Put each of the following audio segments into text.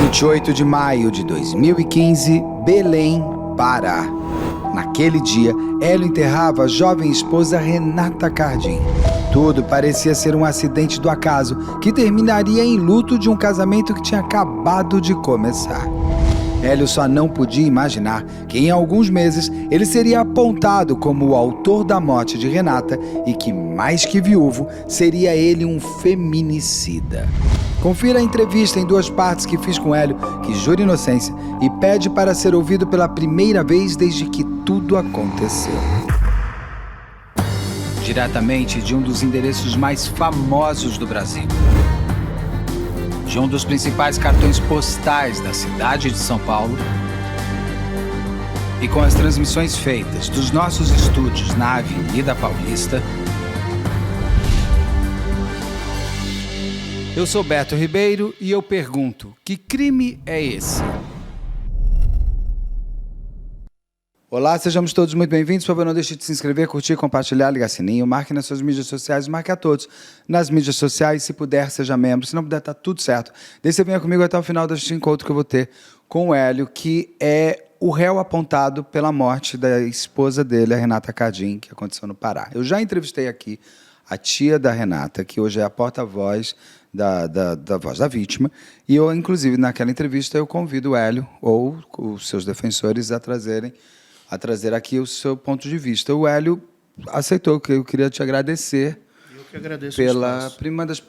28 de maio de 2015, Belém, Pará. Naquele dia, Hélio enterrava a jovem esposa Renata Cardim. Tudo parecia ser um acidente do acaso, que terminaria em luto de um casamento que tinha acabado de começar. Hélio só não podia imaginar que em alguns meses ele seria apontado como o autor da morte de Renata e que, mais que viúvo, seria ele um feminicida. Confira a entrevista em 2 partes que fiz com Hélio, que jura inocência e pede para ser ouvido pela primeira vez desde que tudo aconteceu. Diretamente de um dos endereços mais famosos do Brasil. De um dos principais cartões postais da cidade de São Paulo. E com as transmissões feitas dos nossos estúdios na Avenida Paulista. Eu sou Beto Ribeiro e eu pergunto, que crime é esse? Olá, sejamos todos muito bem-vindos. Por favor, não deixe de se inscrever, curtir, compartilhar, ligar sininho, marque nas suas mídias sociais, marque a todos nas mídias sociais. Se puder, seja membro. Se não puder, tá tudo certo. Daí você venha comigo até o final deste encontro que eu vou ter com o Hélio, que é o réu apontado pela morte da esposa dele, a Renata Cardim, que aconteceu no Pará. Eu já entrevistei aqui a tia da Renata, que hoje é a porta-voz da voz da vítima, e eu, inclusive, naquela entrevista, eu convido o Hélio ou os seus defensores a trazer aqui o seu ponto de vista. O Hélio aceitou, que eu queria te agradecer. Eu que agradeço pela prima das.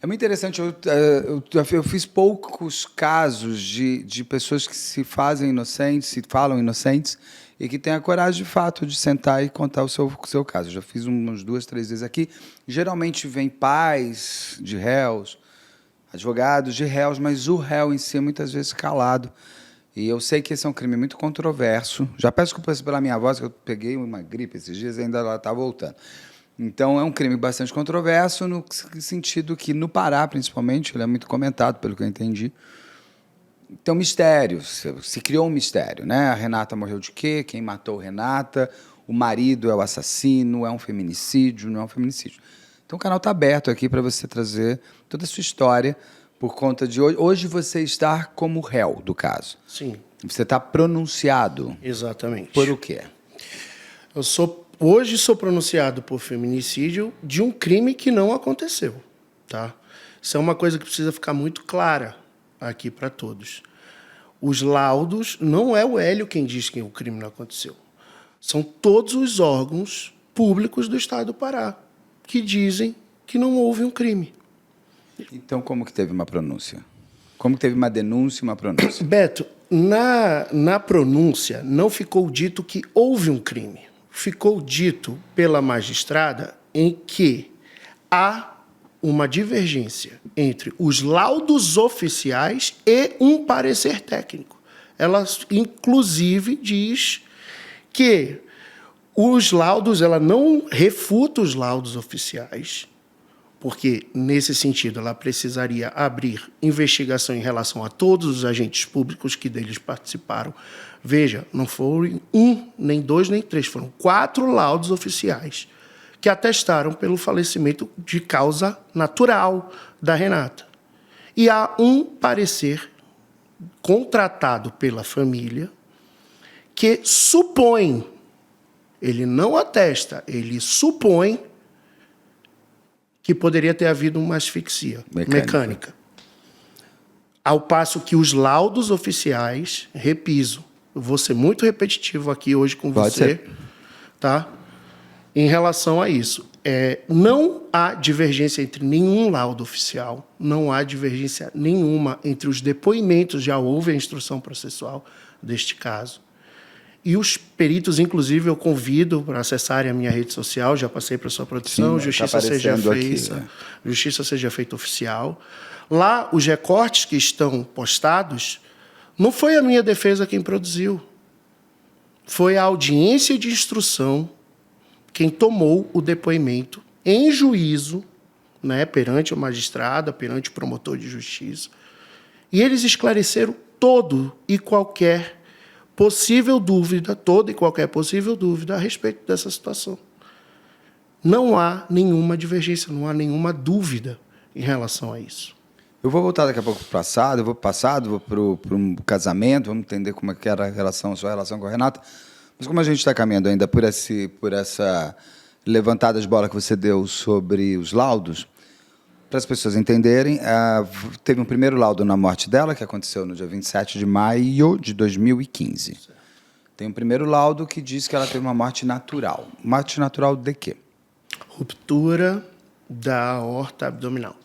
É muito interessante, eu fiz poucos casos de pessoas que se fazem inocentes, se falam inocentes, e que têm a coragem, de fato, de sentar e contar o seu caso. Eu já fiz umas 2, 3 vezes aqui. Geralmente vem pais de réus, advogados de réus, mas o réu em si é muitas vezes calado. E eu sei que esse é um crime muito controverso. Já peço desculpas pela minha voz, que eu peguei uma gripe esses dias e ainda ela está voltando. Então, é um crime bastante controverso, no sentido que, no Pará, principalmente, ele é muito comentado, pelo que eu entendi. Tem um mistério, se criou um mistério, né? A Renata morreu de quê? Quem matou Renata? O marido é o assassino? É um feminicídio? Não é um feminicídio? Então, o canal está aberto aqui para você trazer toda a sua história, por conta de hoje você está como réu do caso. Sim. Você está pronunciado. Exatamente. Por o quê? Hoje sou pronunciado por feminicídio de um crime que não aconteceu, tá? Isso é uma coisa que precisa ficar muito clara aqui para todos. Os laudos, não é o Hélio quem diz que o crime não aconteceu. São todos os órgãos públicos do Estado do Pará que dizem que não houve um crime. Então, como que teve uma pronúncia? Como que teve uma denúncia e uma pronúncia? Beto, na pronúncia não ficou dito que houve um crime. Ficou dito pela magistrada em que há uma divergência entre os laudos oficiais e um parecer técnico. Ela, inclusive, diz que os laudos, ela não refuta os laudos oficiais, porque, nesse sentido, ela precisaria abrir investigação em relação a todos os agentes públicos que deles participaram. Veja, não foram 1, nem 2, nem 3, foram 4 laudos oficiais que atestaram pelo falecimento de causa natural da Renata. E há um parecer contratado pela família que supõe, ele não atesta, ele supõe que poderia ter havido uma asfixia mecânica. Ao passo que os laudos oficiais, repiso, eu vou ser muito repetitivo aqui hoje com você, tá? Em relação a isso, não há divergência entre nenhum laudo oficial, não há divergência nenhuma entre os depoimentos, já houve a instrução processual deste caso. E os peritos, inclusive, eu convido para acessarem a minha rede social, já passei para a sua produção, Sim, Justiça seja feita oficial. Lá, os recortes que estão postados, não foi a minha defesa quem produziu, foi a audiência de instrução quem tomou o depoimento em juízo, né, perante a magistrada, perante o promotor de justiça, e eles esclareceram toda e qualquer possível dúvida a respeito dessa situação. Não há nenhuma divergência, não há nenhuma dúvida em relação a isso. Eu vou voltar daqui a pouco para o passado, eu vou para o passado, vou para um casamento, vamos entender como é que era a sua relação com a Renata. Mas como a gente está caminhando ainda por essa levantada de bola que você deu sobre os laudos, para as pessoas entenderem, teve um primeiro laudo na morte dela, que aconteceu no dia 27 de maio de 2015. Tem um primeiro laudo que diz que ela teve uma morte natural. Morte natural de quê? Ruptura da aorta abdominal.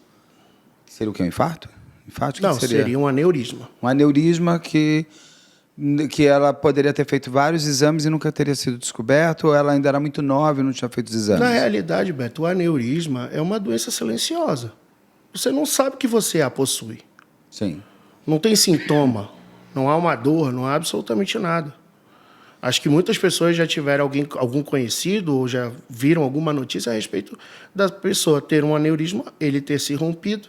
Seria o quê? Um infarto? Infarto? Não, que seria um aneurisma. Um aneurisma que ela poderia ter feito vários exames e nunca teria sido descoberto, ou ela ainda era muito nova e não tinha feito os exames? Na realidade, Beto, o aneurisma é uma doença silenciosa. Você não sabe que você a possui. Sim. Não tem sintoma, não há uma dor, não há absolutamente nada. Acho que muitas pessoas já tiveram algum conhecido ou já viram alguma notícia a respeito da pessoa ter um aneurisma, ele ter se rompido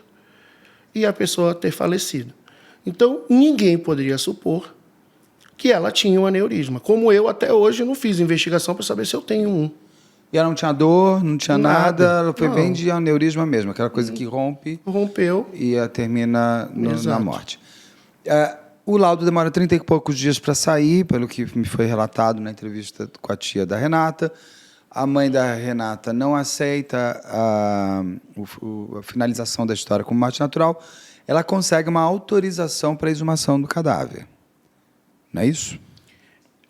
e a pessoa ter falecido. Então, ninguém poderia supor que ela tinha um aneurisma. Como eu, até hoje, não fiz investigação para saber se eu tenho um. E ela não tinha dor, não tinha nada, ela foi Não. bem de aneurisma mesmo, aquela coisa que rompe Rompeu. e termina na Exato. morte. O laudo demora 30 e poucos dias para sair, pelo que me foi relatado na entrevista com a tia da Renata. A mãe da Renata não aceita a finalização da história como morte natural. Ela consegue uma autorização para a exumação do cadáver. Não é isso?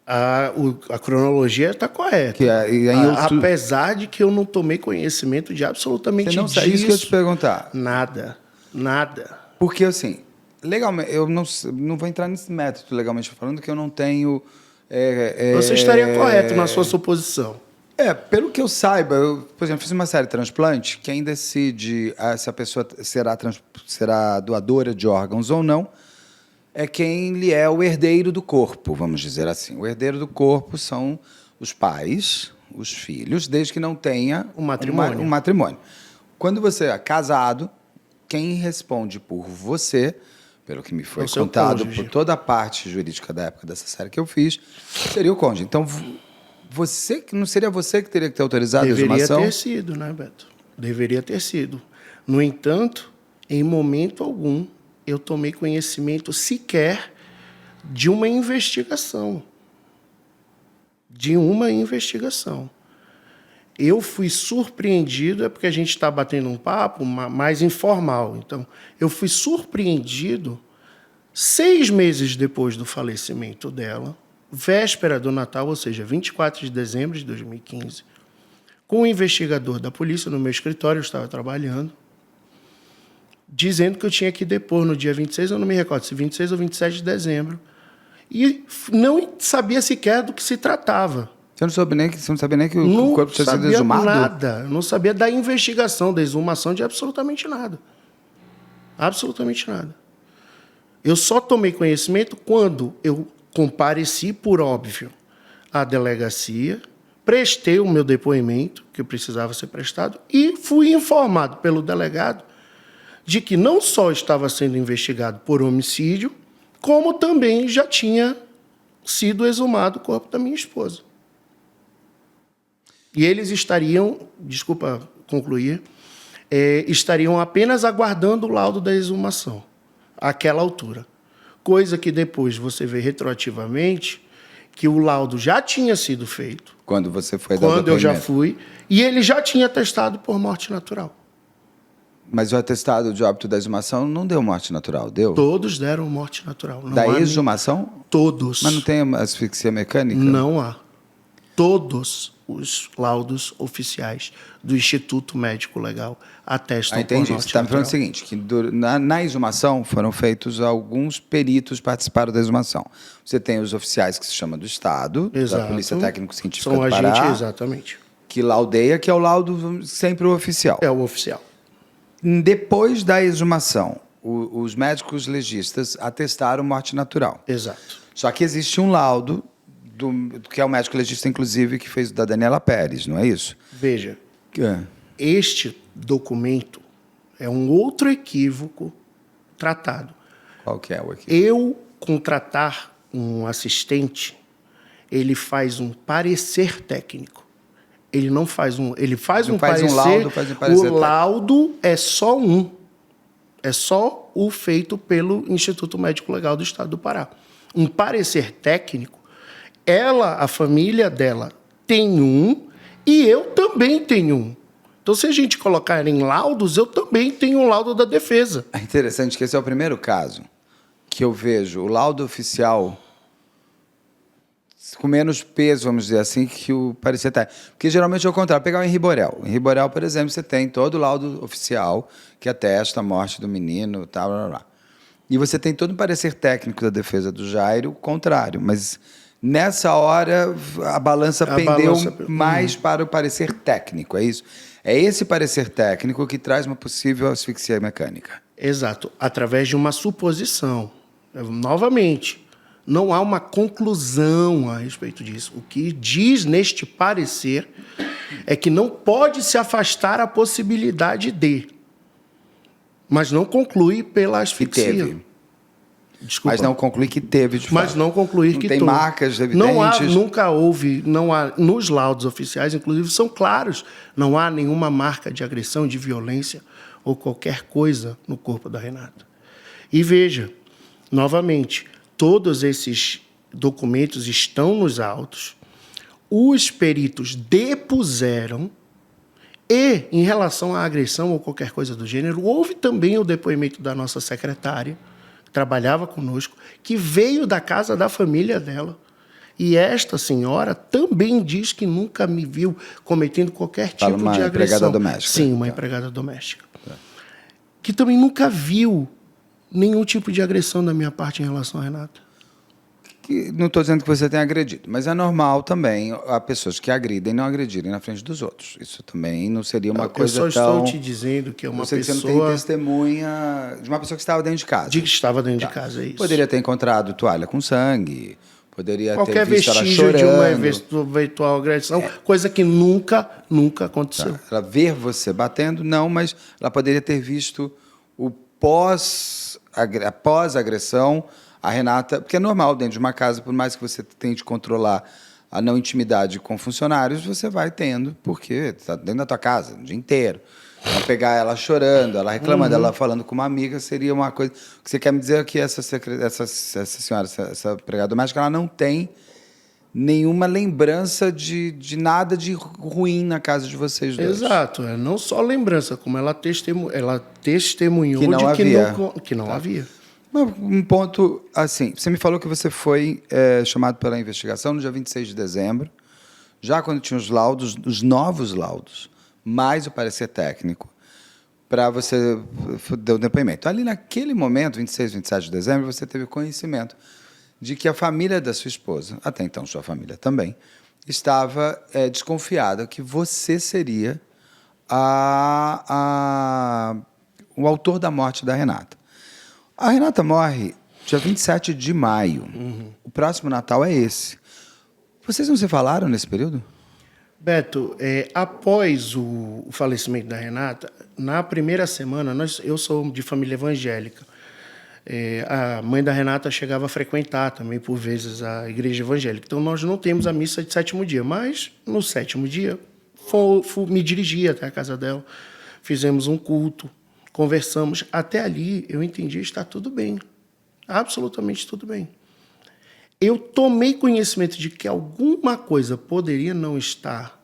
A cronologia está correta. Apesar de que eu não tomei conhecimento de absolutamente Você não sabe isso que eu ia te perguntar. Nada. Porque, assim, legalmente, eu não vou entrar nesse método legalmente falando, que eu não tenho... Você estaria correto na sua suposição. Pelo que eu saiba, por exemplo, fiz uma série de transplante, quem decide se a pessoa será doadora de órgãos ou não, é quem lhe é o herdeiro do corpo, vamos dizer assim. O herdeiro do corpo são os pais, os filhos, desde que não tenha um matrimônio. Um matrimônio. Quando você é casado, quem responde por você, pelo que me foi contado por toda a parte jurídica da época dessa série que eu fiz, seria o cônjuge. Então, não seria você que teria que ter autorizado a exumação? Deveria ter sido, né, Beto? Deveria ter sido. No entanto, em momento algum, eu tomei conhecimento sequer de uma investigação. Eu fui surpreendido, porque a gente está batendo um papo mais informal. Então, eu fui surpreendido 6 meses depois do falecimento dela, véspera do Natal, ou seja, 24 de dezembro de 2015, com um investigador da polícia no meu escritório, eu estava trabalhando, dizendo que eu tinha que depor no dia 26, eu não me recordo se 26 ou 27 de dezembro, e não sabia sequer do que se tratava. Você não sabia nem que o corpo tinha sido exumado? Nada. Eu não sabia da investigação, da exumação, de absolutamente nada. Absolutamente nada. Eu só tomei conhecimento quando eu compareci, por óbvio, à delegacia, prestei o meu depoimento, que precisava ser prestado, e fui informado pelo delegado de que não só estava sendo investigado por homicídio, como também já tinha sido exumado o corpo da minha esposa. E eles estariam, desculpa concluir, estariam apenas aguardando o laudo da exumação, àquela altura. Coisa que depois você vê retroativamente que o laudo já tinha sido feito. Quando você foi dar o Quando eu já depoimento. fui, e ele já tinha atestado por morte natural. Mas o atestado de óbito da exumação não deu morte natural, deu? Todos deram morte natural. Não da há exumação? Todos. Mas não tem asfixia mecânica? Não há. Todos os laudos oficiais do Instituto Médico Legal atestam por morte entendi. Você está me falando o seguinte, que na exumação foram feitos alguns peritos participaram da exumação. Você tem os oficiais que se chamam do Estado, Exato. da Polícia Técnico-Científica São do Pará, exatamente. que laudeia, que é o laudo sempre o oficial. É o oficial. Depois da exumação, os médicos legistas atestaram morte natural. Exato. Só que existe um laudo, que é o médico legista, inclusive, que fez da Daniela Pérez, não é isso? Veja, este documento é um outro equívoco tratado. Qual que é o equívoco? Eu contratar um assistente, ele faz um parecer técnico. Ele não faz um... Ele faz um parecer... Um laudo, faz um parecer o laudo é só um. É só o feito pelo Instituto Médico Legal do Estado do Pará. Um parecer técnico, a família dela tem um e eu também tenho um. Então, se a gente colocar em laudos, eu também tenho um laudo da defesa. É interessante que esse é o primeiro caso que eu vejo o laudo oficial com menos peso, vamos dizer assim, que o parecer técnico. Porque geralmente é o contrário. Pegar o Henri Borel. Em Henri Borel, por exemplo, você tem todo o laudo oficial que atesta a morte do menino, tal, blá, blá, blá. E você tem todo o parecer técnico da defesa do Jairo, o contrário. Mas nessa hora a balança pendeu mais para o parecer técnico, é isso? É esse parecer técnico que traz uma possível asfixia mecânica. Exato, através de uma suposição. Novamente, não há uma conclusão a respeito disso. O que diz neste parecer é que não pode se afastar a possibilidade de, mas não conclui pela asfixia. Que teve. Desculpa. Mas não conclui que teve, de fato. Mas não concluir não que tem teve. marcas evidentes. Nunca houve, não há, nos laudos oficiais, inclusive, são claros, não há nenhuma marca de agressão, de violência ou qualquer coisa no corpo da Renata. E veja, novamente, todos esses documentos estão nos autos, os peritos depuseram e, em relação à agressão ou qualquer coisa do gênero, houve também o depoimento da nossa secretária, que trabalhava conosco, que veio da casa da família dela. E esta senhora também diz que nunca me viu cometendo qualquer tipo de agressão. Uma empregada doméstica. Sim, uma empregada doméstica. Que também nunca viu nenhum tipo de agressão da minha parte em relação a Renata. Não estou dizendo que você tenha agredido, mas é normal também há pessoas que agridem não agredirem na frente dos outros. Isso também não seria uma coisa tão... Eu só estou te dizendo que é uma pessoa... Você não tem testemunha de uma pessoa que estava dentro de casa. De que estava dentro de casa, é isso. Poderia ter encontrado toalha com sangue, poderia qualquer ter visto ela vestígio chorando. de uma eventual agressão, coisa que nunca aconteceu. Tá. Ela ver você batendo, não, mas ela poderia ter visto o pós-agressão, a Renata, porque é normal dentro de uma casa, por mais que você tente controlar a não intimidade com funcionários, você vai tendo, porque está dentro da tua casa o dia inteiro. Então, pegar ela chorando, ela reclamando, ela falando com uma amiga, seria uma coisa... O que você quer me dizer é que essa senhora, essa empregada doméstica, ela não tem nenhuma lembrança de nada de ruim na casa de vocês dois. Exato. Não só lembrança, como ela testemunhou que não havia. Um ponto, assim, você me falou que você foi chamado pela investigação no dia 26 de dezembro, já quando tinha os laudos, os novos laudos, mais o parecer técnico, para você dar o depoimento. Ali naquele momento, 26, 27 de dezembro, você teve conhecimento de que a família da sua esposa, até então sua família também, estava desconfiada que você seria o autor da morte da Renata. A Renata morre dia 27 de maio. O próximo Natal é esse. Vocês não se falaram nesse período? Beto, após o falecimento da Renata, na primeira semana, eu sou de família evangélica. A mãe da Renata chegava a frequentar também, por vezes, a igreja evangélica. Então, nós não temos a missa de sétimo dia, mas no sétimo dia, me dirigi até a casa dela, fizemos um culto, conversamos. Até ali, eu entendi, está tudo bem. Absolutamente tudo bem. Eu tomei conhecimento de que alguma coisa poderia não estar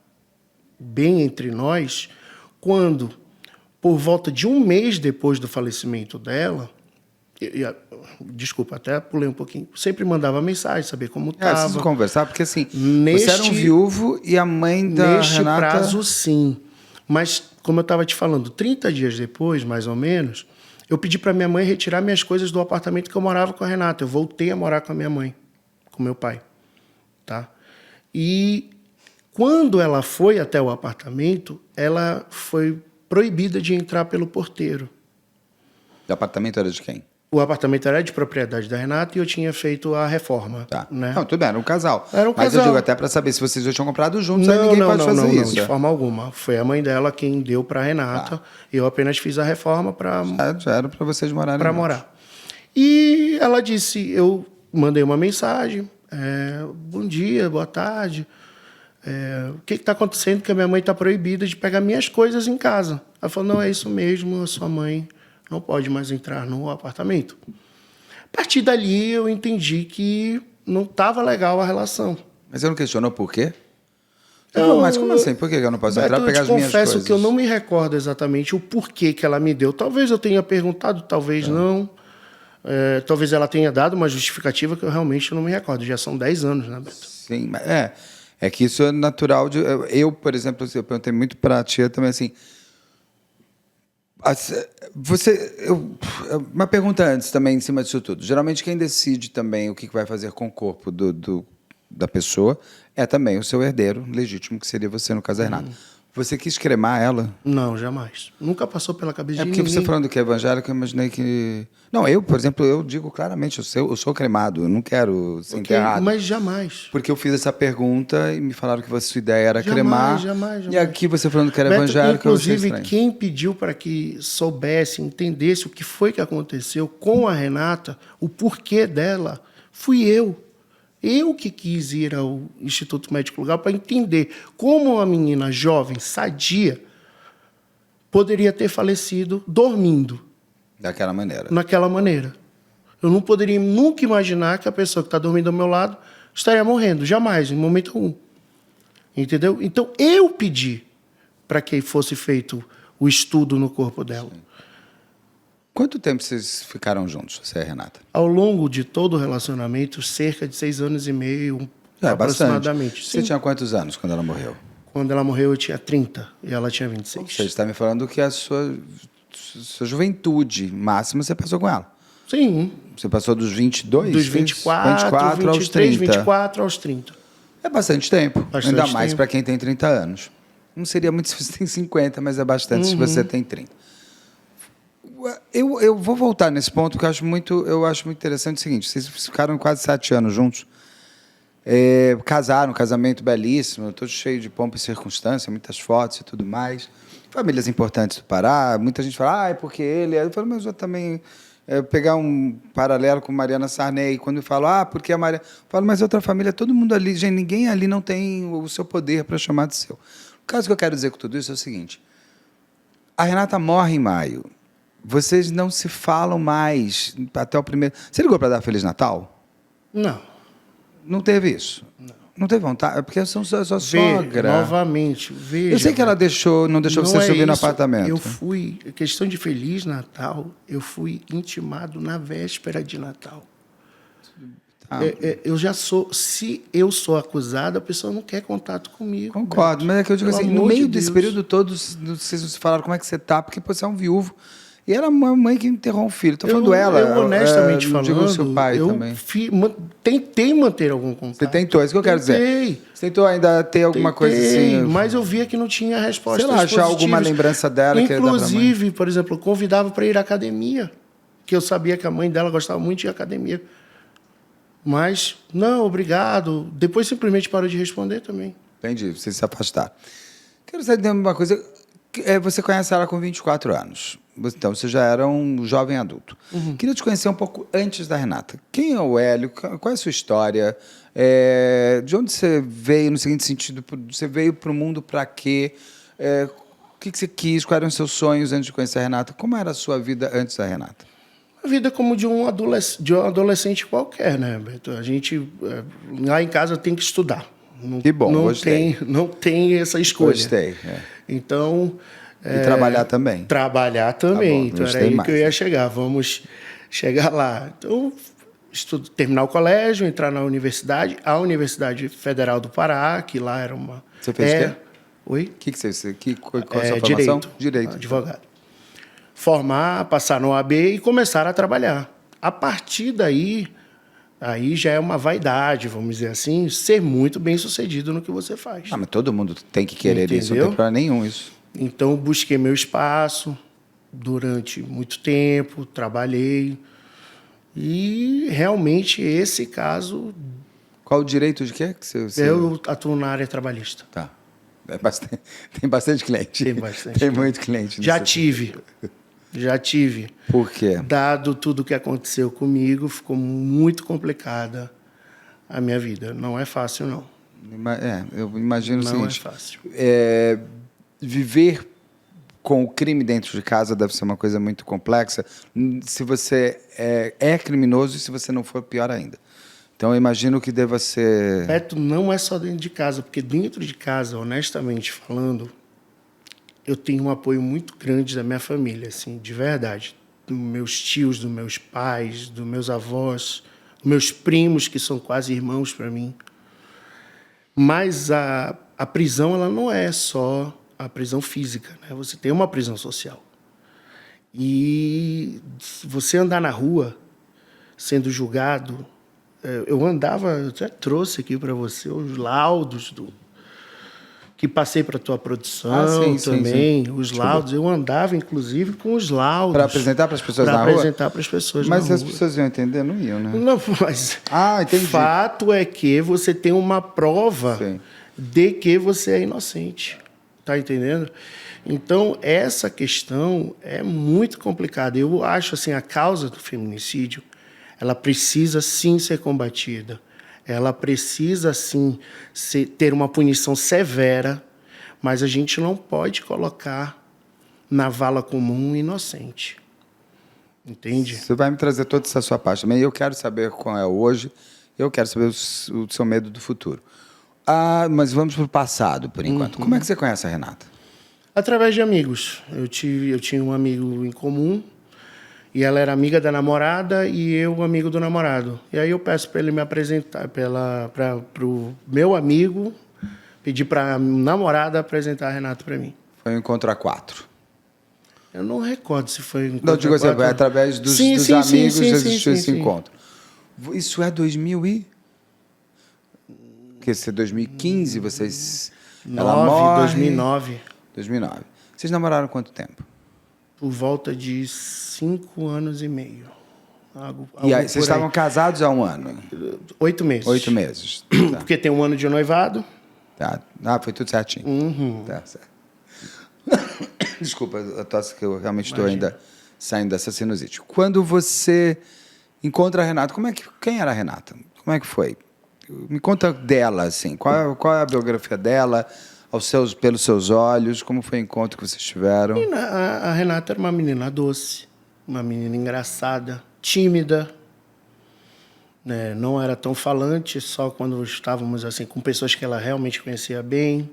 bem entre nós quando, por volta de um mês depois do falecimento dela, desculpa, até pulei um pouquinho, sempre mandava mensagem, saber como estava. Preciso conversar, porque assim, você era um viúvo e a mãe da neste Renata... prazo, sim. Mas, como eu estava te falando, 30 dias depois, mais ou menos, eu pedi para minha mãe retirar minhas coisas do apartamento que eu morava com a Renata. Eu voltei a morar com a minha mãe, com meu pai. Tá? E quando ela foi até o apartamento, ela foi proibida de entrar pelo porteiro. O apartamento era de quem? O apartamento era de propriedade da Renata e eu tinha feito a reforma. Tá. Né? Não, tudo bem, era um casal. Era um Mas casal. eu digo até para saber se vocês dois tinham comprado juntos, aí ninguém pode fazer isso. Não, de forma alguma. Foi a mãe dela quem deu para a Renata. Eu apenas fiz a reforma para... Já era para vocês morarem para morar. E ela disse, eu mandei uma mensagem, bom dia, boa tarde, o que está acontecendo que a minha mãe está proibida de pegar minhas coisas em casa? Ela falou, não, é isso mesmo, a sua mãe não pode mais entrar no apartamento. A partir dali, eu entendi que não estava legal a relação. Mas você não questionou por quê? Não, mas como assim? Por que eu não posso entrar e pegar as minhas coisas? Eu confesso que eu não me recordo exatamente o porquê que ela me deu. Talvez eu tenha perguntado, talvez não. Talvez ela tenha dado uma justificativa que eu realmente não me recordo. Já são 10 anos, né, Beto? Sim, mas é que isso é natural. Eu, por exemplo, eu perguntei muito para a tia também assim. Uma pergunta antes também, em cima disso tudo. Geralmente, quem decide também o que vai fazer com o corpo da pessoa é também o seu herdeiro legítimo, que seria você, no caso da Renata. Você quis cremar ela? Não, jamais. Nunca passou pela cabeça de porque ninguém. você falando que é evangélico, eu imaginei que... Não, eu, por exemplo, eu digo claramente, eu sou cremado, eu não quero ser enterrado. Mas jamais. Porque eu fiz essa pergunta e me falaram que a sua ideia era cremar. Jamais. E aqui você falando que era Beto, evangélico, inclusive, quem pediu para que soubesse, entendesse o que foi que aconteceu com a Renata, o porquê dela, fui eu. Eu que quis ir ao Instituto Médico Legal para entender como uma menina jovem, sadia, poderia ter falecido dormindo. Daquela maneira. Naquela maneira. Eu não poderia nunca imaginar que a pessoa que está dormindo ao meu lado estaria morrendo. Jamais, em momento algum. Entendeu? Então, eu pedi para que fosse feito o estudo no corpo dela. Sim. Quanto tempo vocês ficaram juntos, você e a Renata? Ao longo de todo o relacionamento, cerca de 6 anos e meio, aproximadamente. Bastante. Você tinha quantos anos quando ela morreu? Quando ela morreu, eu tinha 30 e ela tinha 26. Você está me falando que a sua juventude máxima você passou com ela. Sim. Você passou dos 22? Dos 24 aos 30. 24 aos 30. É bastante tempo. Bastante ainda mais tempo. para quem tem 30 anos. Não seria muito se você tem 50, mas é bastante se você tem 30. Eu vou voltar nesse ponto, porque eu acho muito interessante o seguinte. Vocês ficaram quase 7 anos juntos. Casaram, um casamento belíssimo, todo cheio de pompa e circunstância, muitas fotos e tudo mais. Famílias importantes do Pará. Muita gente fala, é porque ele... Eu falo, mas eu também... pegar um paralelo com Mariana Sarney, quando eu falo, porque a Mariana... Eu falo, mas outra família, todo mundo ali... Gente, ninguém ali não tem o seu poder para chamar de seu. O caso que eu quero dizer com tudo isso é o seguinte. A Renata morre em maio. Vocês não se falam mais até o primeiro... Você ligou para dar Feliz Natal? Não. Não teve isso? Não teve vontade? É porque eu sou sua sogra. Novamente, veja. Eu sei que ela não deixou você subir no apartamento. Eu fui, questão de Feliz Natal, eu fui intimado na véspera de Natal. Eu já sou, se eu sou acusado, a pessoa não quer contato comigo. Concordo, Beto. mas é que eu digo Pelo assim, no amor meio de desse Deus. período todo, vocês não se falaram como é que você tá, porque você é um viúvo. E era uma mãe que enterrou um filho. Estou falando ela. Eu honestamente falando, digo o seu pai também. Tentei manter algum contato. Você tentou, é isso que eu quero dizer. Você tentou ainda ter alguma coisa assim? Mas eu via que não tinha resposta. Sei lá, achar alguma lembrança dela. Inclusive, por exemplo, eu convidava para ir à academia, que eu sabia que a mãe dela gostava muito de ir à academia. Mas, não, obrigado. Depois simplesmente parou de responder também. Entendi, vocês se afastaram. Quero saber uma coisa. Você conhece ela com 24 anos. Então, você já era um jovem adulto. Queria te conhecer um pouco antes da Renata. Quem é o Hélio? Qual é a sua história? De onde você veio, no seguinte sentido? Você veio para o mundo para quê? O que você quis? Quais eram os seus sonhos antes de conhecer a Renata? Como era a sua vida antes da Renata? A vida como de um adolescente qualquer, né, Beto? A gente, lá em casa, tem que estudar. Que bom, gostei. Não tem essa escolha. Gostei. Então... E trabalhar também. Trabalhar também. Tá bom, então era aí que eu ia chegar. Vamos chegar lá. Então, terminar o colégio, entrar na universidade, a Universidade Federal do Pará, que lá era uma... Você fez o quê? Oi? Qual a sua formação? Direito. Advogado. Formar, passar no OAB e começar a trabalhar. A partir daí, aí já é uma vaidade, vamos dizer assim, ser muito bem sucedido no que você faz. Mas todo mundo tem que querer isso, não tem problema nenhum isso. Então, busquei meu espaço durante muito tempo, trabalhei. E, realmente, esse caso... Qual o direito de quê? Eu atuo na área trabalhista. Tá. Tem bastante cliente. Tem bastante. Tem muito cliente. Já tive. Por quê? Dado tudo o que aconteceu comigo, ficou muito complicada a minha vida. Não é fácil, não. Eu imagino o seguinte. Não é fácil. Viver com o crime dentro de casa deve ser uma coisa muito complexa. Se você é criminoso e se você não for, pior ainda. Então, eu imagino que deva ser... Beto, não é só dentro de casa, porque dentro de casa, honestamente falando, eu tenho um apoio muito grande da minha família, assim, de verdade. Dos meus tios, dos meus pais, dos meus avós, dos meus primos, que são quase irmãos para mim. Mas a prisão, ela não é só a prisão física, né? Você tem uma prisão social. E você andar na rua sendo julgado... Eu andava, eu até trouxe aqui para você os laudos que passei para a tua produção também, os laudos. Eu andava, inclusive, com os laudos. Para apresentar para as pessoas na rua? Para apresentar para as pessoas na rua. Mas as pessoas iam entender? Não iam, né? Não, mas entendi. Fato é que você tem uma prova de que você é inocente. Tá entendendo? Então, essa questão é muito complicada. Eu acho assim, a causa do feminicídio, ela precisa sim ser combatida. Ela precisa sim ter uma punição severa, mas a gente não pode colocar na vala comum um inocente. Entende? Você vai me trazer toda essa sua parte também. Eu quero saber qual é hoje, eu quero saber o seu medo do futuro. Mas vamos para o passado, por enquanto. Como é que você conhece a Renata? Através de amigos. Eu tinha um amigo em comum, e ela era amiga da namorada e eu amigo do namorado. E aí eu peço para ele me apresentar, para o meu amigo, pedir para a namorada apresentar a Renata para mim. Foi um encontro a 4. Eu não recordo se foi um encontro não, digo a 4. Assim, através dos amigos existiu esse encontro. Isso é 2000 e... Porque se é 2015, vocês... 2009. 2009. Vocês namoraram quanto tempo? Por volta de 5 anos e meio. E aí, vocês estavam casados há um ano? 8 meses. 8 meses. Tá. Porque tem um ano de noivado. Tá. Foi tudo certinho. Tá certo. Desculpa, a tosse que eu realmente estou ainda saindo dessa sinusite. Quando você encontra a Renata, quem era a Renata? Como é que foi? Me conta dela, assim. Qual é a biografia dela? Pelos seus olhos, como foi o encontro que vocês tiveram? A Renata era uma menina doce, uma menina engraçada, tímida, né? Não era tão falante, só quando estávamos assim com pessoas que ela realmente conhecia bem,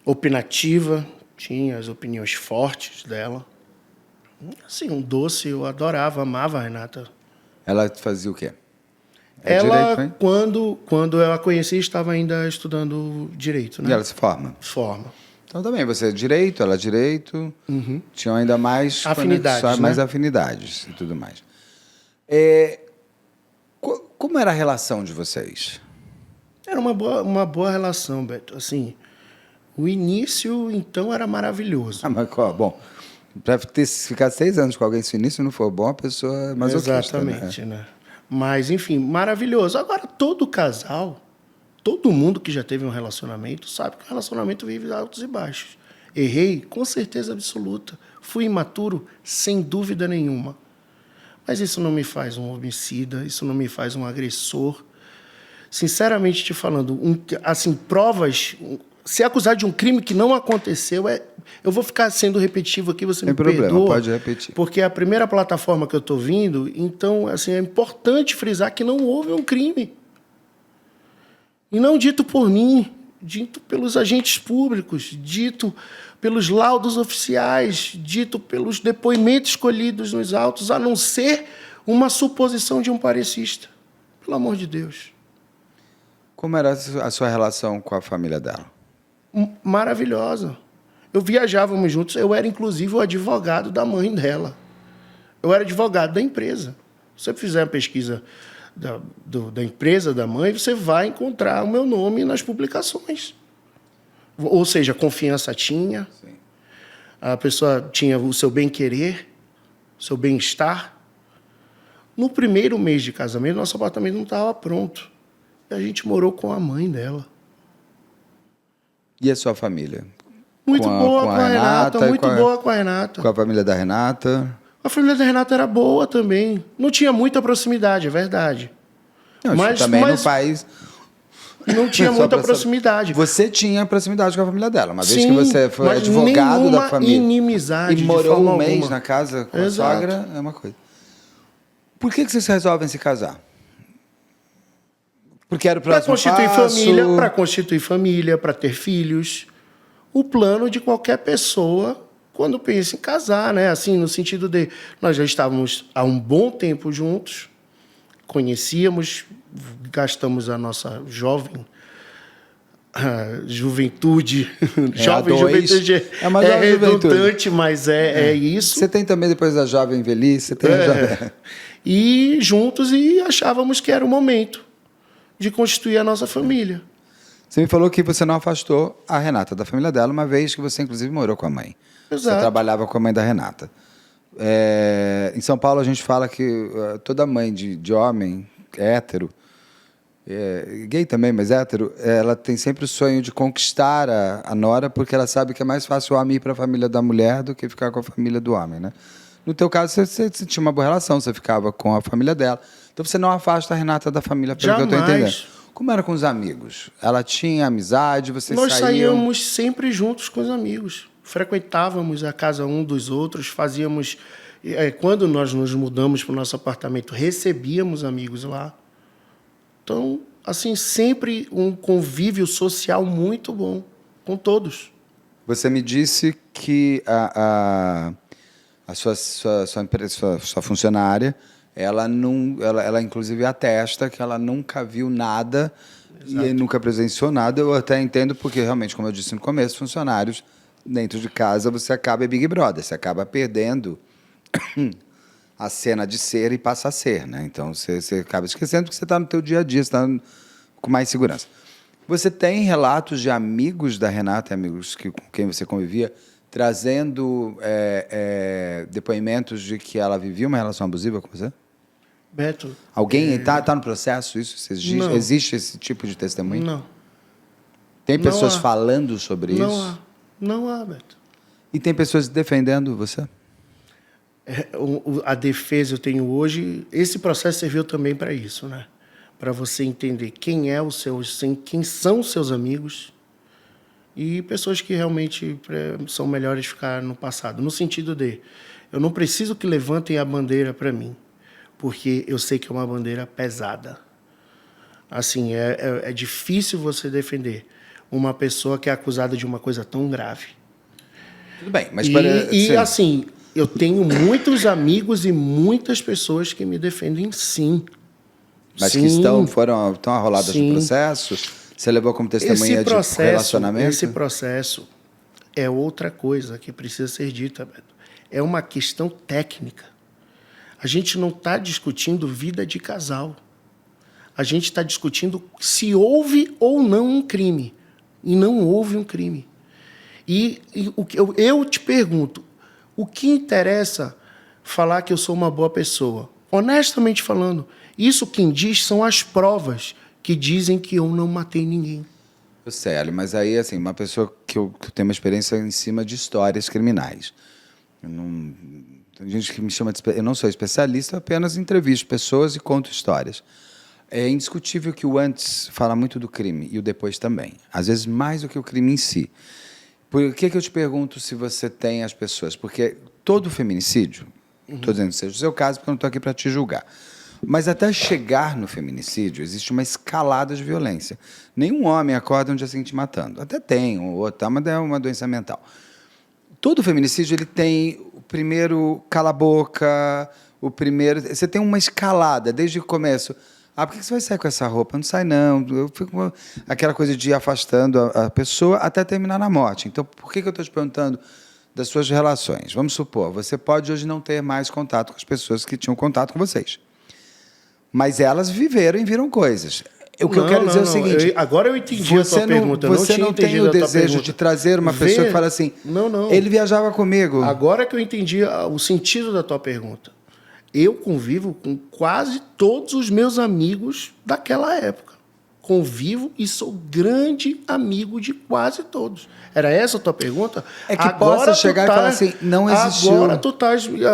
opinativa, tinha as opiniões fortes dela. Assim, um doce, eu adorava, amava a Renata. Ela fazia o quê? Ela, direito, quando eu a conheci, estava ainda estudando Direito, né? E ela se forma? Forma. Então também, você é Direito, ela é Direito, tinham ainda mais afinidades, mais afinidades e tudo mais. Como era a relação de vocês? Era uma boa relação, Beto. Assim, o início, então, era maravilhoso. Mas, bom, para ficar 6 anos com alguém, se o início não for bom, a pessoa é masoquista. Exatamente, né? Mas, enfim, maravilhoso. Agora, todo casal, todo mundo que já teve um relacionamento, sabe que o relacionamento vive altos e baixos. Errei, com certeza absoluta. Fui imaturo, sem dúvida nenhuma. Mas isso não me faz um homicida, isso não me faz um agressor. Sinceramente te falando, assim, provas... Ser acusado de um crime que não aconteceu, eu vou ficar sendo repetitivo aqui, você me perdoa. Sem problema, pode repetir. Porque é a primeira plataforma que eu estou vindo, então, assim, é importante frisar que não houve um crime. E não dito por mim, dito pelos agentes públicos, dito pelos laudos oficiais, dito pelos depoimentos escolhidos nos autos, a não ser uma suposição de um parecista. Pelo amor de Deus. Como era a sua relação com a família dela? Maravilhosa. Viajávamos juntos, eu era inclusive o advogado da mãe dela. Eu era advogado da empresa. Se você fizer uma pesquisa da empresa da mãe, você vai encontrar o meu nome nas publicações. Ou seja, confiança tinha, sim. A pessoa tinha o seu bem-querer, o seu bem-estar. No primeiro mês de casamento, nosso apartamento não estava pronto. E a gente morou com a mãe dela. E a sua família? Muito boa com a Renata, muito boa com a Renata. Com a família da Renata? A família da Renata era boa também. Não tinha muita proximidade, é verdade. Não, mas também no país... não tinha muita proximidade. Você tinha proximidade com a família dela, uma vez Sim, que você foi mas advogado da família. Inimizade e morou de forma um mês alguma. na casa com Exato. a sogra, é uma coisa. Por que vocês resolvem se casar? Porque era o próximo passo? Para constituir família, para ter filhos. O plano de qualquer pessoa quando pensa em casar, né? Assim, no sentido de nós já estávamos há um bom tempo juntos, conhecíamos, gastamos a nossa juventude. Jovem juventude é redundante, mas é isso. Você tem também depois da jovem velhice, você tem E juntos e achávamos que era o momento de constituir a nossa família. Você me falou que você não afastou a Renata da família dela, uma vez que você, inclusive, morou com a mãe. Exato. Você trabalhava com a mãe da Renata. Em São Paulo, a gente fala que toda mãe de homem hétero, gay também, mas hétero, ela tem sempre o sonho de conquistar a nora, porque ela sabe que é mais fácil o homem ir para a família da mulher do que ficar com a família do homem, né? No teu caso, você tinha uma boa relação, você ficava com a família dela. Então, você não afasta a Renata da família, pelo que eu estou entendendo. Como era com os amigos? Ela tinha amizade, vocês Nós saíam... saíamos sempre juntos com os amigos. Frequentávamos a casa um dos outros, fazíamos... Quando nós nos mudamos para o nosso apartamento, recebíamos amigos lá. Então, assim, sempre um convívio social muito bom com todos. Você me disse que a sua funcionária, ela inclusive atesta que ela nunca viu nada. Exato. E nunca presenciou nada. Eu até entendo porque, realmente, como eu disse no começo, funcionários dentro de casa, você acaba Big Brother, você acaba perdendo a cena de ser e passa a ser, né? Então, você acaba esquecendo porque você está no teu dia a dia, você está com mais segurança. Você tem relatos de amigos da Renata, amigos com quem você convivia, trazendo depoimentos de que ela vivia uma relação abusiva com você? Beto... Alguém está no processo isso? Existe esse tipo de testemunho? Não. Tem pessoas falando sobre isso? Não há. Não há, Beto. E tem pessoas defendendo você? A defesa eu tenho hoje... Esse processo serviu também para isso, né? Para você entender quem são os seus amigos e pessoas que realmente são melhores ficar no passado. No sentido de, eu não preciso que levantem a bandeira para mim, porque eu sei que é uma bandeira pesada. Assim, é difícil você defender uma pessoa que é acusada de uma coisa tão grave. Tudo bem, mas... assim, eu tenho muitos amigos e muitas pessoas que me defendem, sim. Mas que estão arroladas no processo? Você levou como testemunha de relacionamento? Esse processo é outra coisa que precisa ser dita, Beto. É uma questão técnica. A gente não está discutindo vida de casal. A gente está discutindo se houve ou não um crime. E não houve um crime. E eu te pergunto, o que interessa falar que eu sou uma boa pessoa? Honestamente falando, isso quem diz são as provas que dizem que eu não matei ninguém. Eu sei, Ali, mas aí, assim, uma pessoa que eu tenho uma experiência em cima de histórias criminais. Tem gente que me chama de... Eu não sou especialista, apenas entrevisto pessoas e conto histórias. É indiscutível que o antes fala muito do crime e o depois também. Às vezes mais do que o crime em si. Por que eu te pergunto se você tem as pessoas? Porque todo feminicídio, estou dizendo que seja o seu caso, porque eu não estou aqui para te julgar, mas até chegar no feminicídio, existe uma escalada de violência. Nenhum homem acorda um dia seguinte matando. Até tem, ou outro, mas é uma doença mental. Todo feminicídio ele tem o primeiro cala a boca, o primeiro... Você tem uma escalada desde o começo. Por que você vai sair com essa roupa? Não sai, não. Eu fico com aquela coisa de ir afastando a pessoa até terminar na morte. Então, por que eu estou te perguntando das suas relações? Vamos supor, você pode hoje não ter mais contato com as pessoas que tinham contato com vocês. Mas elas viveram e viram coisas. O que eu quero dizer é o seguinte... Agora eu entendi a tua pergunta. Você não tem o desejo de trazer uma pessoa que fala assim... Não. Ele viajava comigo. Agora que eu entendi o sentido da tua pergunta. Eu convivo com quase todos os meus amigos daquela época. Convivo e sou grande amigo de quase todos. Era essa a tua pergunta? É que possa chegar e falar assim, não existiu.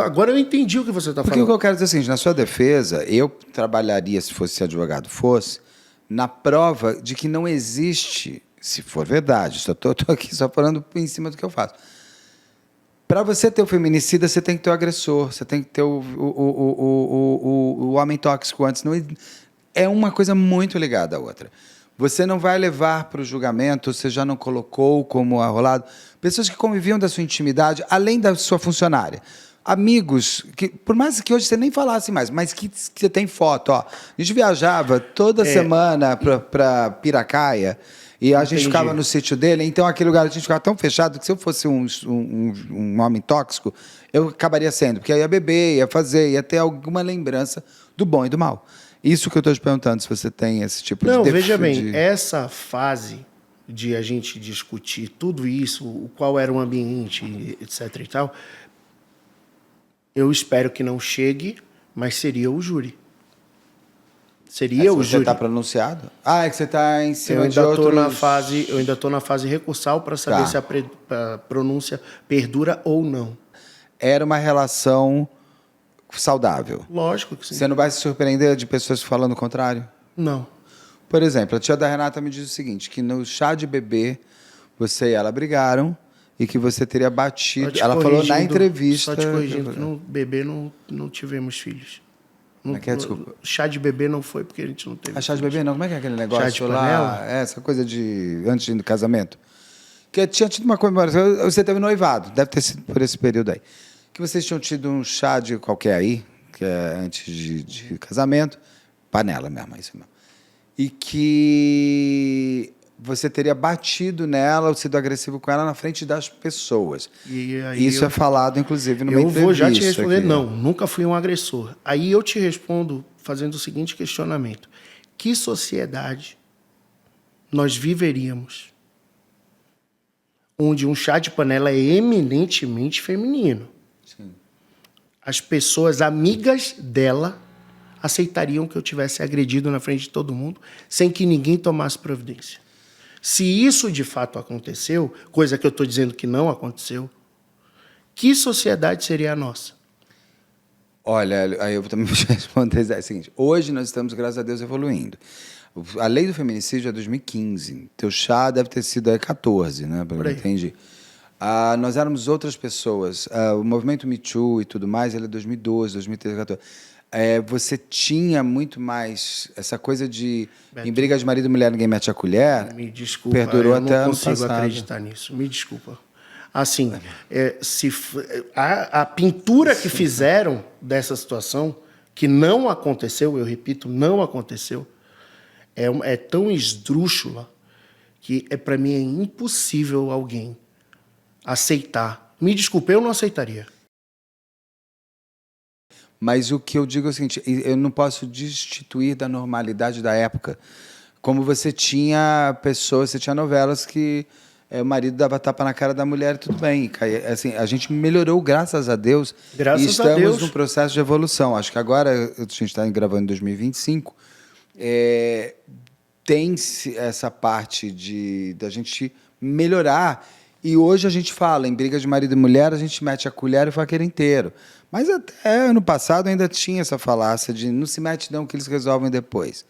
Agora eu entendi o que você está falando. Porque o que eu quero dizer é assim, na sua defesa, eu trabalharia, se fosse advogado, na prova de que não existe, se for verdade, só estou aqui só falando em cima do que eu faço. Para você ter o feminicida, você tem que ter o agressor, você tem que ter o homem tóxico antes. Não, é uma coisa muito ligada à outra. Você não vai levar para o julgamento, você já não colocou como arrolado, pessoas que conviviam da sua intimidade, além da sua funcionária. Amigos, que, por mais que hoje você nem falasse mais, mas que você tem foto. Ó. A gente viajava toda semana para Piracaia e a gente ficava no sítio dele. Então, aquele lugar a gente ficava tão fechado que se eu fosse um homem tóxico, eu acabaria sendo. Porque eu ia beber, ia ter alguma lembrança do bom e do mal. Isso que eu estou te perguntando, se você tem esse tipo de... Não, veja bem, essa fase de a gente discutir tudo isso, qual era o ambiente, etc. e tal, eu espero que não chegue, mas seria o júri. Seria o júri. Você está pronunciado? Ah, é que você está em cima de outros... Eu ainda estou na fase recursal para saber se a pronúncia perdura ou não. Era uma relação saudável? Lógico que sim. Você não vai se surpreender de pessoas falando o contrário? Não. Por exemplo, a tia da Renata me diz o seguinte, que no chá de bebê, você e ela brigaram e que você teria batido... Ela falou na entrevista... Só te corrigindo, que no bebê não tivemos filhos. Como é que é? Desculpa. Chá de bebê não foi porque a gente não teve. Chá de bebê não? Como é que é aquele negócio chá de lá? panela? Essa coisa de... Antes do casamento. Que tinha tido uma comemoração... Você teve noivado, deve ter sido por esse período aí. Que vocês tinham tido um chá de qualquer aí, que é antes de casamento. Panela mesmo, isso mesmo. E que você teria batido nela ou sido agressivo com ela na frente das pessoas. E aí isso é falado, inclusive, numa entrevista. Eu vou já te responder, aqui. não, nunca fui um agressor. Aí eu te respondo fazendo o seguinte questionamento. Que sociedade nós viveríamos onde um chá de panela é eminentemente feminino? Sim. As pessoas amigas dela aceitariam que eu tivesse agredido na frente de todo mundo sem que ninguém tomasse providência. Se isso de fato aconteceu, coisa que eu estou dizendo que não aconteceu, que sociedade seria a nossa? Olha, aí eu também vou responder o seguinte. Hoje nós estamos, graças a Deus, evoluindo. A lei do feminicídio é 2015. Teu chá deve ter sido 14, né? Pelo que eu entendi. Nós éramos outras pessoas. O movimento Me Too e tudo mais, ele é 2012, 2013, 2014. Você tinha muito mais essa coisa de... Beto, em briga de marido e mulher, ninguém mete a colher. Me desculpa, perdurou eu até não consigo ano passado. acreditar nisso. Me desculpa. Assim, a pintura que fizeram dessa situação, que não aconteceu, eu repito, não aconteceu, é tão esdrúxula que para mim é impossível alguém aceitar. Me desculpe, eu não aceitaria. Mas o que eu digo é o seguinte, eu não posso destituir da normalidade da época. Como você tinha pessoas, você tinha novelas que o marido dava tapa na cara da mulher e tudo bem. Assim, a gente melhorou, graças a Deus. Graças e estamos a Deus. num processo de evolução. Acho que agora, a gente está gravando em 2025, tem essa parte da gente melhorar. E hoje a gente fala, em briga de marido e mulher, a gente mete a colher e o faqueiro inteiro. Mas até ano passado ainda tinha essa falácia de não se mete não, que eles resolvem depois.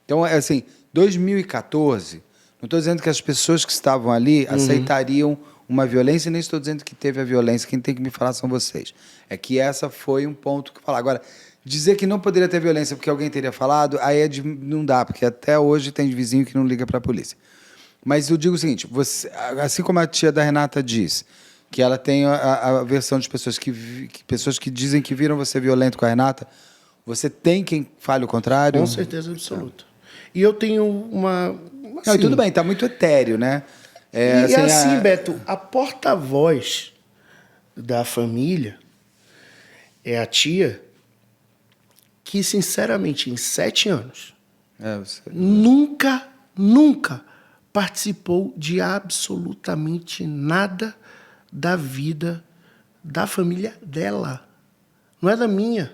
Então, assim, 2014, não estou dizendo que as pessoas que estavam ali aceitariam uma violência, e nem estou dizendo que teve a violência, quem tem que me falar são vocês. É que essa foi um ponto que falar. Agora, dizer que não poderia ter violência porque alguém teria falado, aí não dá, porque até hoje tem vizinho que não liga para a polícia. Mas eu digo o seguinte, assim como a tia da Renata diz, que ela tem a versão de pessoas que dizem que viram você violento com a Renata, você tem quem fale o contrário? Com certeza absoluta. E eu tenho uma... Assim, não, e tudo bem, está muito etéreo, né? Beto, a porta-voz da família é a tia que, sinceramente, em 7 anos, nunca participou de absolutamente nada da vida da família dela. Não é da minha.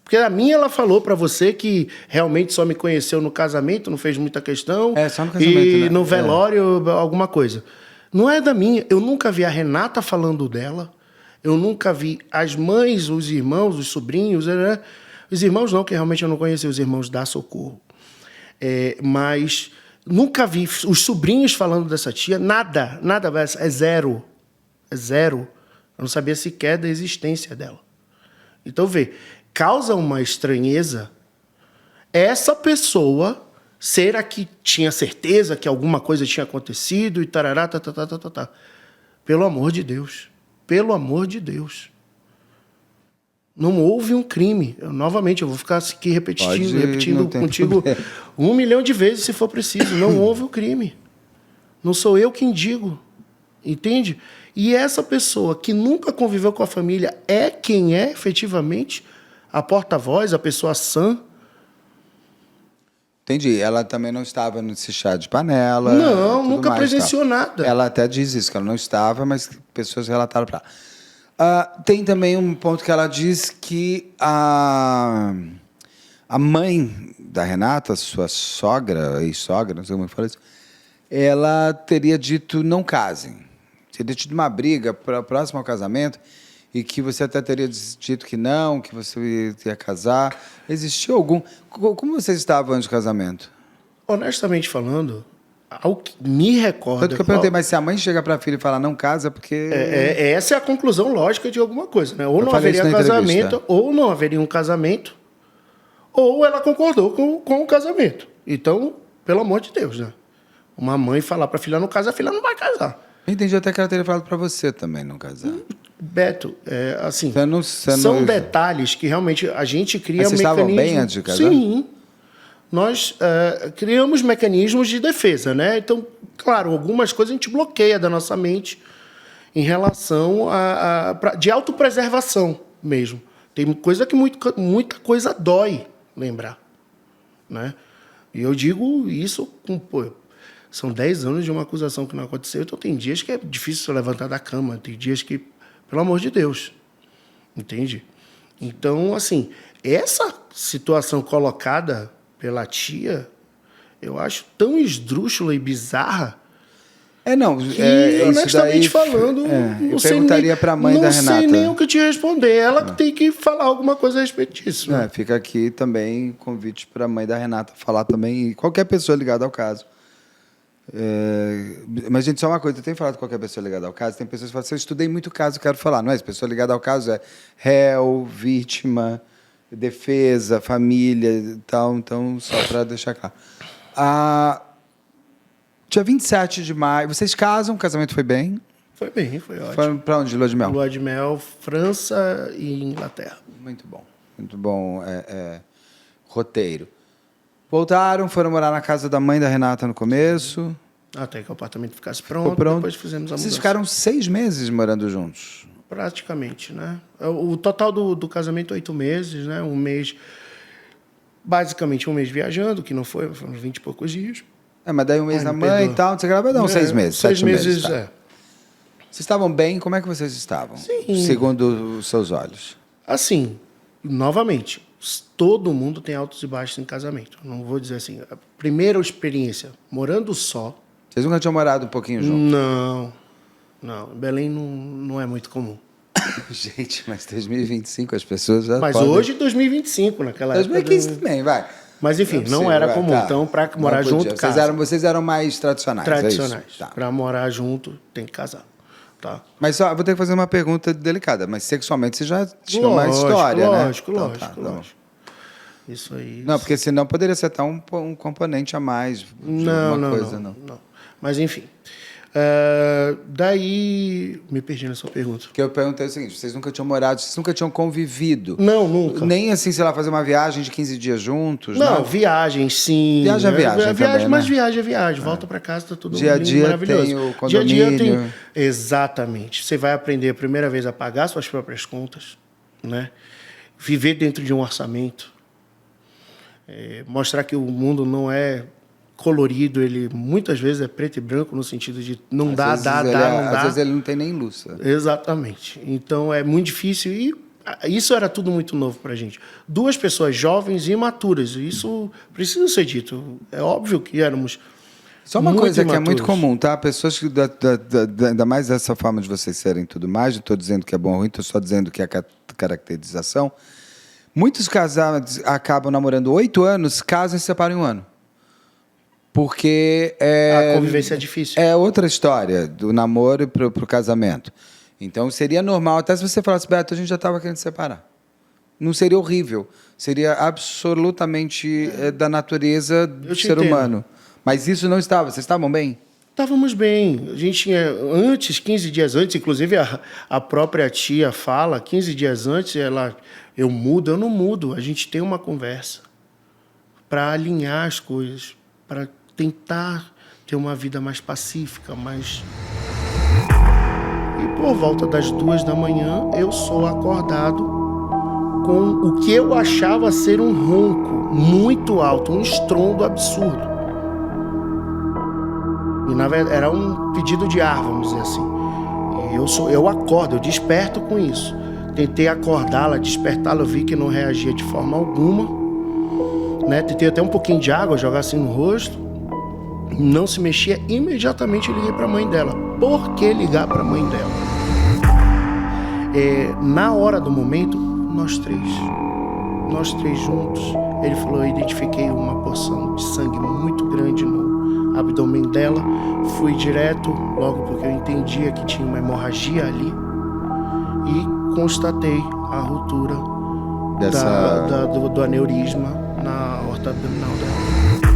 Porque a minha ela falou para você que realmente só me conheceu no casamento, não fez muita questão. Só no casamento, e né? no velório, alguma coisa. Não é da minha. Eu nunca vi a Renata falando dela. Eu nunca vi as mães, os irmãos, os sobrinhos. Os irmãos não, que realmente eu não conheci, os irmãos da Socorro. Mas nunca vi os sobrinhos falando dessa tia, nada, é zero. É zero. Eu não sabia sequer da existência dela. Então, vê, causa uma estranheza essa pessoa ser a que tinha certeza que alguma coisa tinha acontecido e tarará, tá. Pelo amor de Deus. Pelo amor de Deus. Não houve um crime. Novamente, eu vou ficar aqui repetindo contigo 1 milhão de vezes, se for preciso. Não houve um crime. Não sou eu quem digo. Entende? E essa pessoa que nunca conviveu com a família é quem é, efetivamente, a porta-voz, a pessoa sã. Entendi. Ela também não estava nesse chá de panela. Não, nunca presenciou nada. Ela até diz isso, que ela não estava, mas pessoas relataram para ela. Tem também um ponto que ela diz que a mãe da Renata, sua sogra, ex-sogra, não sei como fala isso, ela teria dito não casem. Teria tido uma briga próximo ao casamento e que você até teria dito que não, que você ia casar. Existiu algum... Como vocês estavam antes do casamento? Honestamente falando, ao que me recordo... Tanto que eu perguntei, mas se a mãe chega para a filha e fala não casa, porque... essa é a conclusão lógica de alguma coisa, né? Ou não haveria casamento, ou não haveria um casamento, ou ela concordou com o casamento. Então, pelo amor de Deus, né? Uma mãe falar para a filha não casa, a filha não vai casar. Entendi até que ela teria falado para você também não casar. Beto, assim, são detalhes que realmente a gente cria mecanismos... Vocês estavam bem antes de casar? Sim. Nós criamos mecanismos de defesa, né? Então, claro, algumas coisas a gente bloqueia da nossa mente em relação de autopreservação mesmo. Tem coisa que muita coisa dói lembrar, né? E eu digo isso com... São 10 anos de uma acusação que não aconteceu, então tem dias que é difícil se levantar da cama, tem dias que, pelo amor de Deus, entende? Então, assim, essa situação colocada pela tia, eu acho tão esdrúxula e bizarra que, honestamente falando, eu perguntaria para a mãe da Renata. Não sei nem o que te responder, ela tem que falar alguma coisa a respeito disso. Né? Fica aqui também convite para a mãe da Renata falar também, e qualquer pessoa ligada ao caso. Mas, gente, só uma coisa, eu tenho falado com qualquer pessoa ligada ao caso, tem pessoas que falam assim, eu estudei muito caso, quero falar. Não é isso, pessoa ligada ao caso é réu, vítima, defesa, família e tal, então, só para deixar claro. Dia 27 de maio, vocês casam, o casamento foi bem? Foi bem, foi ótimo. Foi para onde, lua de mel? Lua de mel, França e Inglaterra. Muito bom roteiro. Voltaram, foram morar na casa da mãe da Renata no começo. Até que o apartamento ficasse pronto. Depois fizemos a mudança. Vocês ficaram 6 meses morando juntos? Praticamente, né? O total do casamento, 8 meses, né? Um mês... Basicamente, um mês viajando, que não foram 20 e poucos dias. Mas daí um mês na mãe e tal, você vai dar uns 6 meses, 7 meses. Tá. Vocês estavam bem? Como é que vocês estavam? Sim. Segundo os seus olhos. Assim, novamente... Todo mundo tem altos e baixos em casamento. Não vou dizer assim. A primeira experiência, morando só... Vocês nunca tinham morado um pouquinho juntos? Não. Belém não é muito comum. Gente, mas 2025 as pessoas já Mas podem... hoje, 2025, naquela 2015 época... 2015 também, vai. Mas, enfim, não era comum. Tá. Então, para morar junto, casa. Vocês eram mais tradicionais, Tradicionais. É isso? Tá. Para morar junto, tem que casar. Tá. Mas só, vou ter que fazer uma pergunta delicada. Mas sexualmente você já tinha uma história, lógico, né? Lógico. Isso aí... Não, porque senão poderia ser até um componente a mais. Não. Mas, enfim. Daí... Me perdi na sua pergunta. Porque eu perguntei o seguinte, vocês nunca tinham morado, vocês nunca tinham convivido. Não, nunca. Nem assim, sei lá, fazer uma viagem de 15 dias juntos? Não, viagem, sim. Viagem também, mas né? viagem é viagem. Volta para casa, tá tudo dia a dia maravilhoso. Tem o condomínio. Dia a dia tem... Exatamente. Você vai aprender a primeira vez a pagar suas próprias contas, né? Viver dentro de um orçamento. Mostrar que o mundo não é colorido, ele muitas vezes é preto e branco no sentido de não dá. Às vezes ele não tem nem luz. Exatamente. Então é muito difícil e isso era tudo muito novo pra gente. 2 pessoas jovens e imaturas, isso precisa ser dito. É óbvio que éramos só uma coisa imaturos. Que é muito comum, tá? Pessoas que, ainda mais dessa forma de vocês serem tudo mais, não estou dizendo que é bom ou ruim, estou só dizendo que é a caracterização. Muitos casais acabam namorando 8 anos, casam e se separam em 1 ano. Porque A convivência é difícil. é outra história do namoro pro casamento. Então seria normal, até se você falasse, Beto, a gente já estava querendo separar. Não seria horrível. Seria absolutamente da natureza do ser entendo. humano. Mas isso não estava. Vocês estavam bem? Estávamos bem. A gente tinha, antes, 15 dias antes, inclusive a própria tia fala, 15 dias antes, eu mudo, eu não mudo. A gente tem uma conversa para alinhar as coisas, para tentar ter uma vida mais pacífica, mais... E por volta das 2 da manhã, eu sou acordado com o que eu achava ser um ronco muito alto, um estrondo absurdo. E na verdade era um pedido de ar, vamos dizer assim. E eu acordo, eu desperto com isso. Tentei acordá-la, despertá-la, eu vi que não reagia de forma alguma. Né? Tentei até um pouquinho de água, jogar assim no rosto. Não se mexia, imediatamente eu liguei para a mãe dela. Por que ligar para a mãe dela? Na hora do momento, nós três juntos, ele falou, eu identifiquei uma porção de sangue muito grande no abdômen dela, fui direto, logo porque eu entendia que tinha uma hemorragia ali, e constatei a ruptura do aneurisma na aorta abdominal dela.